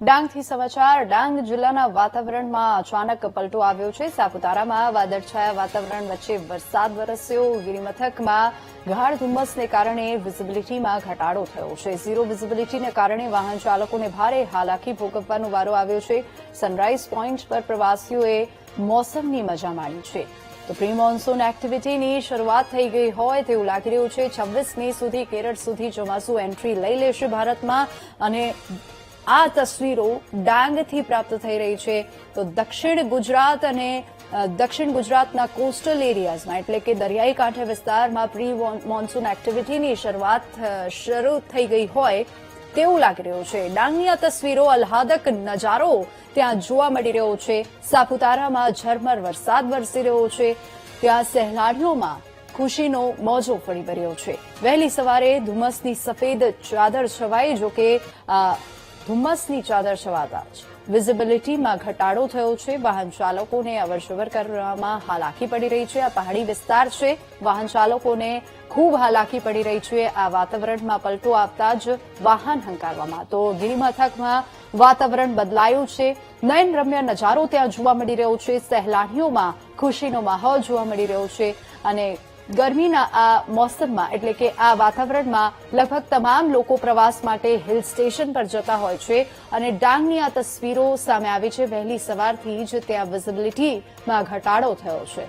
ડાંગથી સમાચાર ડાંગ જિલ્લાના વાતાવરણમાં અચાનક પલટો આવ્યો છે। સાપુતારામાં વાદળછાયા વાતાવરણ વચ્ચે વરસાદ વરસ્યો। ગિરિમથકમાં ગાઢ ધુમ્મસને કારણે વિઝિબિલિટીમાં ઘટાડો થયો છે। ઝીરો વિઝિબિલિટીને કારણે વાહન ચાલકોને ભારે હાલાકી ભોગવવાનો વારો આવ્યો છે। સનરાઇઝ પોઇન્ટ પર પ્રવાસીઓએ મોસમની મજા માણી છે। તો પ્રી મોન્સૂન એક્ટિવિટીની શરૂઆત થઈ ગઈ હોય તેવું લાગી રહ્યું છે। 26 મે સુધી કેરળ સુધી ચોમાસું એન્ટ્રી લઈ લેશે ભારતમાં અને આ તસવીરો ડાંગથી પ્રાપ્ત થઈ રહી છે। તો દક્ષિણ ગુજરાત અને દક્ષિણ ગુજરાતના કોસ્ટલ એરિયાઝમાં એટલે કે દરિયાઈ કાંઠે વિસ્તારમાં પ્રી મોન્સૂન એક્ટિવિટીની શરૂઆત શરૂ થઈ ગઈ હોય તેવું લાગી રહ્યું છે। ડાંગની આ તસવીરો આહલાદક નજારો ત્યાં જોવા મળી રહ્યો છે। સાપુતારામાં ઝરમર વરસાદ વરસી રહ્યો છે। ત્યાં સહેલાણીઓમાં ખુશીનો મોજો ફરી વર્યો છે। વહેલી સવારે ધુમ્મસની સફેદ ચાદર છવાઈ જોકે ધુમ્મસની ચાદર છવાતા જ વિઝિબિલિટીમાં ઘટાડો થયો છે। વાહન ચાલકોને અવરજવર કરવામાં હાલાકી પડી રહી છે। આ પહાડી વિસ્તાર છે, વાહન ચાલકોને ખૂબ હાલાકી પડી રહી છે। આ વાતાવરણમાં પલટો આવતા જ વાહન હંકારવામાં તો ગિરિમથકમાં વાતાવરણ બદલાયું છે। નયનરમ્ય નજારો ત્યાં જોવા મળી રહ્યો છે। સહેલાણીઓમાં ખુશીનો માહોલ જોવા મળી રહ્યો છે અને ગરમીના આ મોસમમાં એટલે કે આ વાતાવરણમાં લગભગ તમામ લોકો પ્રવાસ માટે હિલ સ્ટેશન પર જતા હોય છે અને ડાંગની આ તસવીરો સામે આવી છે। વહેલી સવારથી જ ત્યાં વિઝિબિલિટીમાં ઘટાડો થયો છે।